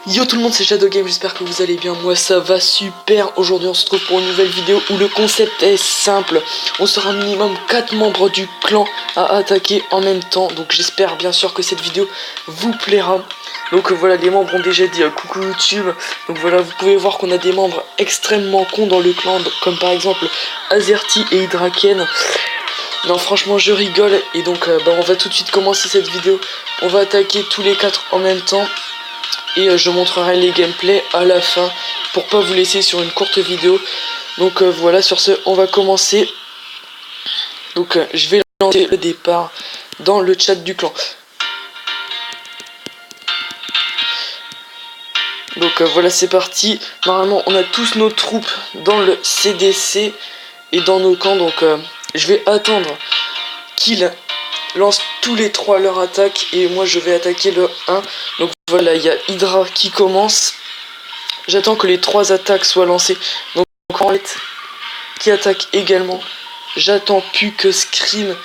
Yo tout le monde, c'est Shadow Game, j'espère que vous allez bien. Moi ça va super. Aujourd'hui on se retrouve pour une nouvelle vidéo où le concept est simple. On sera minimum 4 membres du clan à attaquer en même temps. Donc j'espère bien sûr que cette vidéo vous plaira. Donc voilà, les membres ont déjà dit coucou YouTube. Donc voilà, vous pouvez voir qu'on a des membres extrêmement cons dans le clan, comme par exemple Azerty et Hydraken. Non franchement je rigole. Et donc on va tout de suite commencer cette vidéo. On va attaquer tous les 4 en même temps. Et je montrerai les gameplays à la fin pour pas vous laisser sur une courte vidéo. Donc voilà, sur ce on va commencer. Donc je vais lancer le départ dans le chat du clan. Donc voilà, c'est parti. Normalement on a tous nos troupes dans le CDC et dans nos camps. Donc je vais attendre qu'ils lancent tous les 3 leur attaque et moi je vais attaquer le 1. Donc voilà, il y a Hydra qui commence. J'attends que les 3 attaques soient lancées. Donc Henriette qui attaque également. J'attends plus que Scream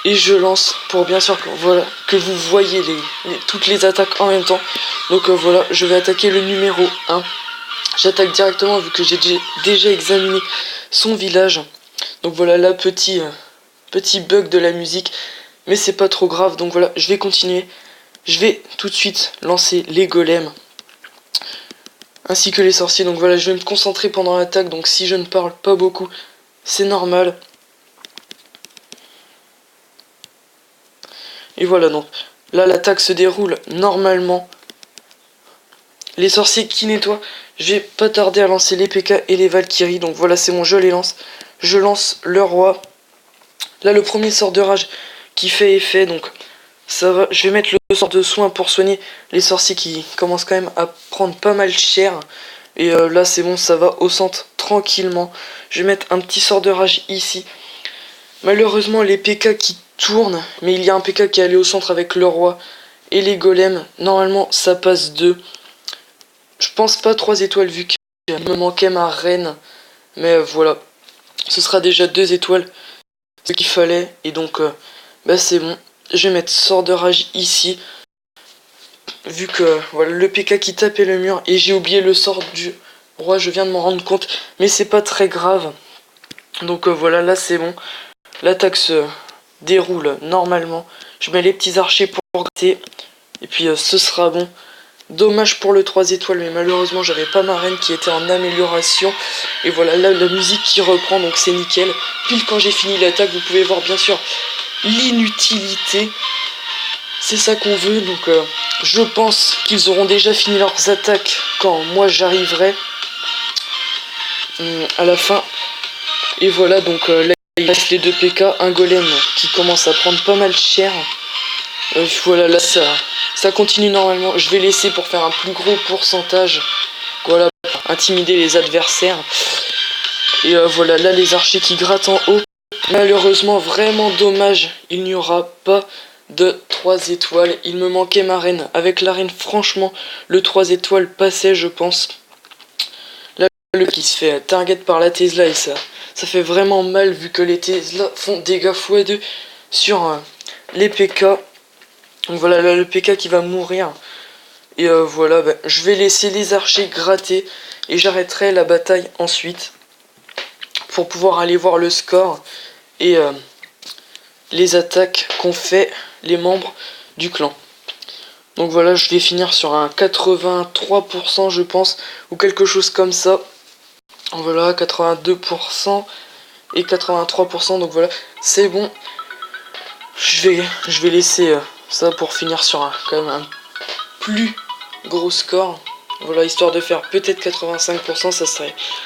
et je lance pour bien sûr que, voilà, que vous voyez toutes les attaques en même temps. Donc voilà, je vais attaquer le numéro 1. J'attaque directement vu que j'ai déjà examiné son village. Donc voilà, là petit bug de la musique, mais c'est pas trop grave. Donc voilà, je vais continuer. Je vais tout de suite lancer les golems ainsi que les sorciers. Donc voilà, je vais me concentrer pendant l'attaque. Donc si je ne parle pas beaucoup, c'est normal. Et voilà, donc là l'attaque se déroule normalement. Les sorciers qui nettoient, je vais pas tarder à lancer les PK et les Valkyries. Donc voilà, c'est bon, je les lance. Je lance le roi. Là le premier sort de rage qui fait effet, donc ça va. Je vais mettre le sort de soin pour soigner les sorciers qui commencent quand même à prendre pas mal cher. Et là c'est bon, ça va au centre tranquillement. Je vais mettre un petit sort de rage ici. Malheureusement les PK qui tournent, mais il y a un PK qui est allé au centre avec le roi et les golems. Normalement ça passe 2. Je pense pas 3 étoiles vu qu'il me manquait ma reine. Mais voilà, ce sera déjà 2 étoiles, ce qu'il fallait. Et donc c'est bon. Je vais mettre sort de rage ici. Vu que voilà le PK qui tapait le mur. Et j'ai oublié le sort du roi, je viens de m'en rendre compte. Mais c'est pas très grave. Donc voilà, là c'est bon. L'attaque se déroule normalement. Je mets les petits archers pour gratter. Et puis ce sera bon. Dommage pour le 3 étoiles, mais malheureusement j'avais pas ma reine qui était en amélioration. Et voilà, là la musique qui reprend, donc c'est nickel. Pile quand j'ai fini l'attaque, vous pouvez voir bien sûr l'inutilité. C'est ça qu'on veut, donc je pense qu'ils auront déjà fini leurs attaques quand moi j'arriverai à la fin. Et voilà, donc là il reste les 2 PK, un golem qui commence à prendre pas mal cher. Voilà, là ça continue normalement. Je vais laisser pour faire un plus gros pourcentage. Voilà, pour intimider les adversaires. Et voilà, là les archers qui grattent en haut. Malheureusement, vraiment dommage, il n'y aura pas de 3 étoiles. Il me manquait ma reine. Avec la reine, franchement, le 3 étoiles passait, je pense. Là, le qui se fait target par la Tesla et ça fait vraiment mal vu que les Tesla font dégâts x2 sur les PK. Donc voilà, là, le PK qui va mourir. Et voilà, je vais laisser les archers gratter. Et j'arrêterai la bataille ensuite. Pour pouvoir aller voir le score. Et les attaques qu'ont fait les membres du clan. Donc voilà, je vais finir sur un 83% je pense. Ou quelque chose comme ça. Voilà, 82% et 83%. Donc voilà, c'est bon. Je vais laisser ça pour finir sur quand même un plus gros score. Voilà, histoire de faire peut-être 85%, ça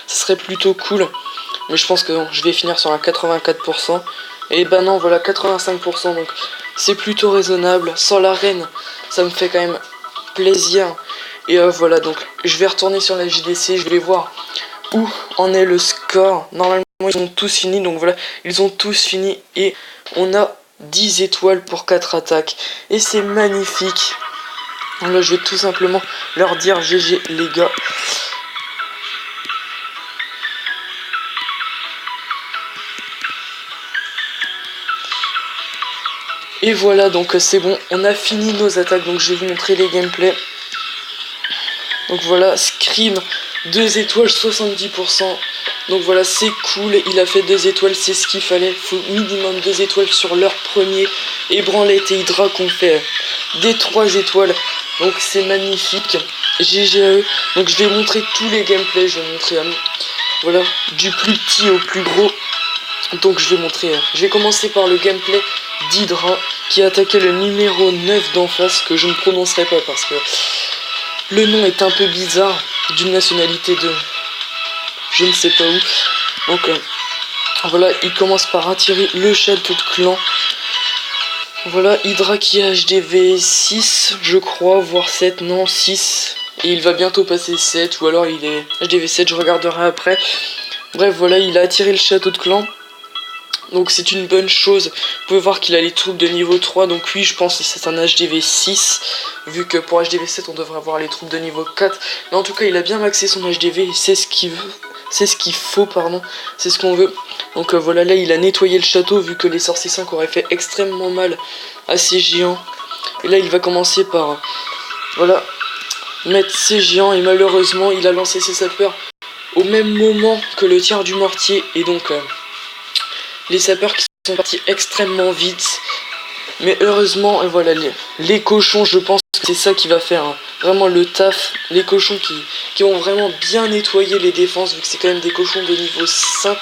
serait plutôt cool. Mais je pense que non, je vais finir sur un 84%. Et bah non, voilà, 85%, donc c'est plutôt raisonnable. Sans la reine, ça me fait quand même plaisir. Et voilà, donc je vais retourner sur la JDC, je vais voir où en est le score. Normalement, ils ont tous fini, donc voilà, ils ont tous fini. Et on a 10 étoiles pour 4 attaques. Et c'est magnifique. Là, je vais tout simplement leur dire GG les gars. Et voilà, donc c'est bon, on a fini nos attaques, donc je vais vous montrer les gameplays. Donc voilà, Scream, 2 étoiles, 70%. Donc voilà, c'est cool, il a fait 2 étoiles, c'est ce qu'il fallait. Faut minimum 2 étoiles sur leur premier. Et Branlette et Hydra qu'on fait des 3 étoiles. Donc c'est magnifique. GG à eux. Donc je vais montrer tous les gameplays, je vais montrer voilà, du plus petit au plus gros. Donc je vais commencer par le gameplay d'Hydra qui a attaqué le numéro 9 d'en face, que je ne prononcerai pas parce que le nom est un peu bizarre, d'une nationalité de je ne sais pas où. Donc voilà, il commence par attirer le château de clan. Voilà, Hydra qui est HDV 6 je crois, voire 7, non 6. Et il va bientôt passer 7, ou alors il est HDV 7, je regarderai après. Bref, voilà, il a attiré le château de clan. Donc c'est une bonne chose. Vous pouvez voir qu'il a les troupes de niveau 3. Donc oui, je pense que c'est un HDV 6. Vu que pour HDV 7, on devrait avoir les troupes de niveau 4. Mais en tout cas, il a bien maxé son HDV. C'est ce qu'il veut. C'est ce qu'il faut, pardon. C'est ce qu'on veut. Donc voilà, là, il a nettoyé le château. Vu que les sorciers 5 auraient fait extrêmement mal à ces géants. Et là, il va commencer par... voilà, mettre ses géants. Et malheureusement, il a lancé ses sapeurs au même moment que le tir du mortier. Et donc... les sapeurs qui sont partis extrêmement vite. Mais heureusement, voilà, les cochons, je pense que c'est ça qui va faire vraiment le taf. Les cochons qui vont vraiment bien nettoyer les défenses, vu que c'est quand même des cochons de niveau 5.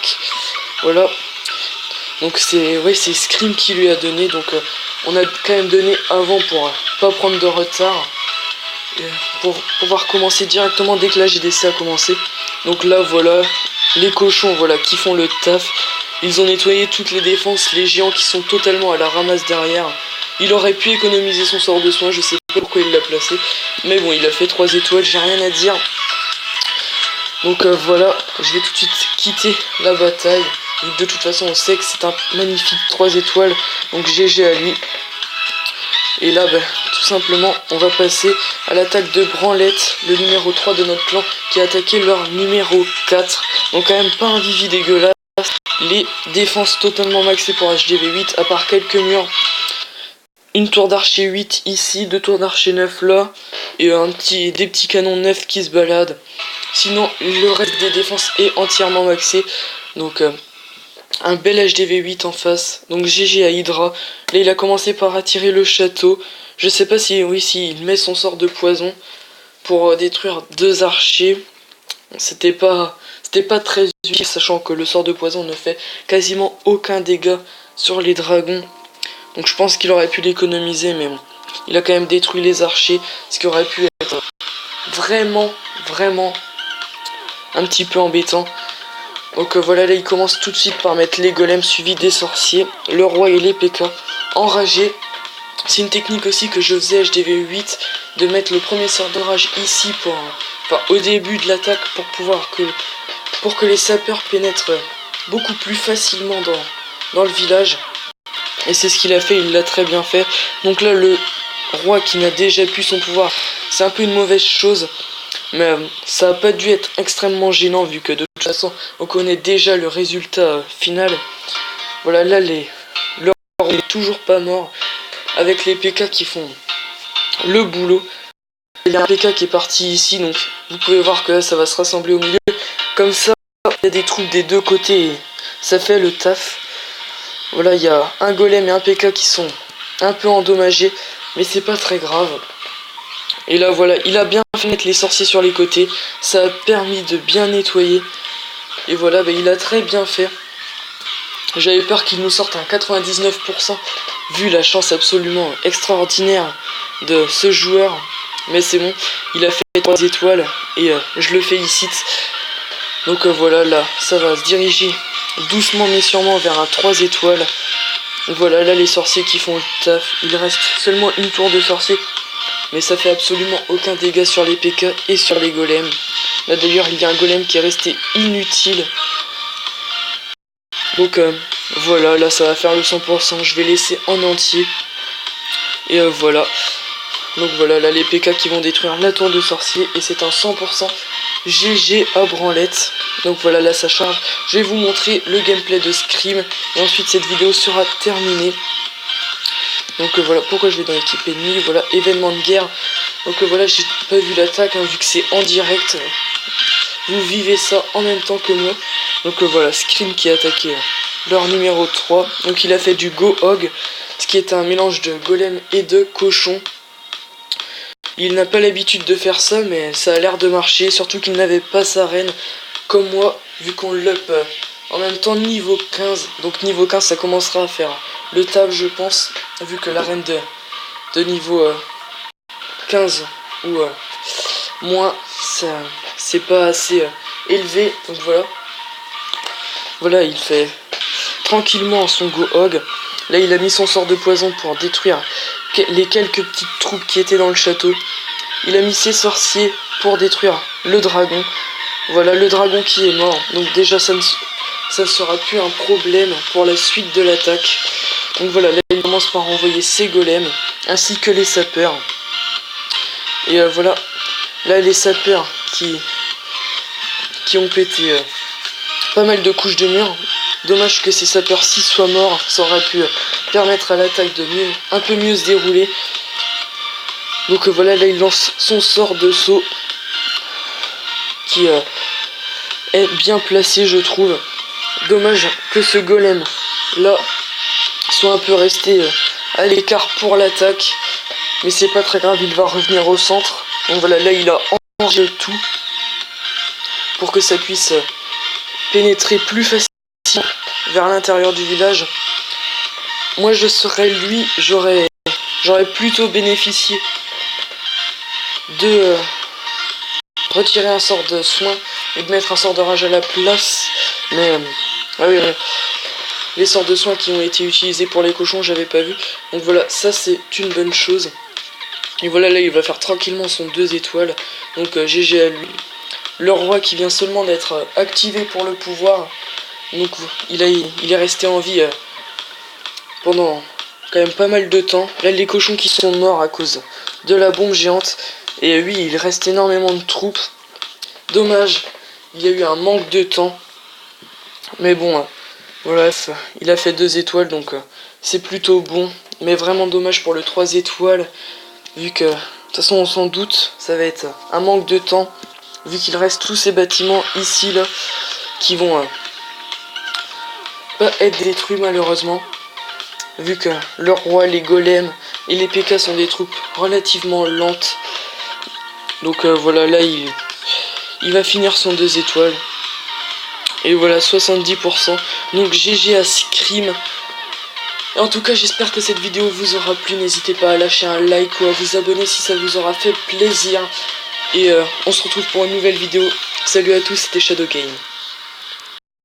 Voilà. Donc c'est Scream qui lui a donné. Donc on a quand même donné avant pour pas prendre de retard. Et pour pouvoir commencer directement dès que la GDC a commencé. Donc là, voilà, les cochons, voilà, qui font le taf. Ils ont nettoyé toutes les défenses, les géants qui sont totalement à la ramasse derrière. Il aurait pu économiser son sort de soin, je sais pas pourquoi il l'a placé. Mais bon, il a fait 3 étoiles, j'ai rien à dire. Donc voilà, je vais tout de suite quitter la bataille. De toute façon, on sait que c'est un magnifique 3 étoiles. Donc GG à lui. Et là, tout simplement, on va passer à l'attaque de Branlette, le numéro 3 de notre clan, qui a attaqué leur numéro 4. Donc quand même pas un Vivi dégueulasse. Les défenses totalement maxées pour HDV 8, à part quelques murs. Une tour d'archer 8 ici, 2 tours d'archer 9 là, et des petits canons 9 qui se baladent. Sinon, le reste des défenses est entièrement maxé. Donc, un bel HDV 8 en face. Donc, GG à Hydra. Là, il a commencé par attirer le château. Je sais pas si, oui, s'il met son sort de poison pour détruire 2 archers. C'était pas très utile, sachant que le sort de poison ne fait quasiment aucun dégât sur les dragons. Donc je pense qu'il aurait pu l'économiser, mais bon. Il a quand même détruit les archers, ce qui aurait pu être vraiment un petit peu embêtant. Donc voilà, là il commence tout de suite par mettre les golems suivis des sorciers, le roi et les PK enragés. C'est une technique aussi que je faisais HDV 8, de mettre le premier sort de rage ici au début de l'attaque pour que les sapeurs pénètrent beaucoup plus facilement dans le village. Et c'est ce qu'il a fait, il l'a très bien fait. Donc là, le roi qui n'a déjà plus son pouvoir, c'est un peu une mauvaise chose. Mais ça n'a pas dû être extrêmement gênant, vu que de toute façon, on connaît déjà le résultat final. Voilà, là, le roi n'est toujours pas mort, avec les PK qui font le boulot. Il y a un PK qui est parti ici, donc vous pouvez voir que là, ça va se rassembler au milieu. Comme ça, il y a des troupes des deux côtés et ça fait le taf. Voilà, il y a un golem et un PK qui sont un peu endommagés, mais c'est pas très grave. Et là, voilà, il a bien fait mettre les sorciers sur les côtés. Ça a permis de bien nettoyer. Et voilà, il a très bien fait. J'avais peur qu'il nous sorte un 99%, vu la chance absolument extraordinaire de ce joueur. Mais c'est bon, il a fait 3 étoiles et je le félicite. Donc voilà, là, ça va se diriger doucement mais sûrement vers un 3 étoiles. Voilà, là les sorciers qui font le taf. Il reste seulement une tour de sorciers, mais ça fait absolument aucun dégât sur les PK et sur les golems. Là d'ailleurs, il y a un golem qui est resté inutile. Donc voilà, là ça va faire le 100%. Je vais laisser en entier. Et voilà. Donc voilà, là les PK qui vont détruire la tour de sorcier. Et c'est un 100% GG à Branlette. Donc voilà, là ça charge. Je vais vous montrer le gameplay de Scream. Et ensuite cette vidéo sera terminée. Donc voilà pourquoi je vais dans l'équipe ennemie. Voilà, événement de guerre. Donc voilà, j'ai pas vu l'attaque hein, vu que c'est en direct. Vous vivez ça en même temps que moi. Donc voilà, Scream qui a attaqué leur numéro 3. Donc il a fait du Go Hog, ce qui est un mélange de golem et de cochon. Il n'a pas l'habitude de faire ça, mais ça a l'air de marcher. Surtout qu'il n'avait pas sa reine comme moi, vu qu'on l'up en même temps niveau 15. Donc niveau 15 ça commencera à faire le table je pense, vu que la reine de niveau 15 ou moins, c'est pas assez élevé. Donc voilà. Voilà, il fait tranquillement son Go Hog. Là il a mis son sort de poison pour détruire les quelques petites troupes qui étaient dans le château. Il a mis ses sorciers pour détruire le dragon. Voilà le dragon qui est mort. Donc déjà ça ne sera plus un problème pour la suite de l'attaque. Donc voilà, là il commence par envoyer ses golems ainsi que les sapeurs. Et voilà, là les sapeurs qui ont pété pas mal de couches de mur. Dommage que ces sapeurs-ci soient morts, ça aurait pu permettre à l'attaque de un peu mieux se dérouler. Donc voilà, là il lance son sort de saut qui est bien placé je trouve. Dommage que ce golem là soit un peu resté à l'écart pour l'attaque. Mais c'est pas très grave, il va revenir au centre. Donc voilà, là il a enragé tout pour que ça puisse pénétrer plus facilement vers l'intérieur du village. Moi je serais lui, j'aurais plutôt bénéficié de retirer un sort de soin et de mettre un sort de rage à la place. Mais ah oui, les sorts de soins qui ont été utilisés pour les cochons, j'avais pas vu. Donc voilà, ça c'est une bonne chose. Et voilà, là il va faire tranquillement son 2 étoiles. Donc GG à lui. Le roi qui vient seulement d'être activé pour le pouvoir. Donc il est resté en vie pendant quand même pas mal de temps. Là les cochons qui sont morts à cause de la bombe géante. Et oui, il reste énormément de troupes. Dommage, il y a eu un manque de temps. Mais bon, voilà, il a fait 2 étoiles, donc c'est plutôt bon. Mais vraiment dommage pour le 3 étoiles. Vu que, de toute façon on s'en doute, ça va être un manque de temps. Vu qu'il reste tous ces bâtiments ici, là, qui vont pas être détruits malheureusement. Vu que le roi, les golems et les PK sont des troupes relativement lentes. Donc voilà, là il va finir son 2 étoiles. Et voilà, 70%. Donc GG à Scream. Et en tout cas, j'espère que cette vidéo vous aura plu. N'hésitez pas à lâcher un like ou à vous abonner si ça vous aura fait plaisir. Et on se retrouve pour une nouvelle vidéo. Salut à tous, c'était Shadow Game.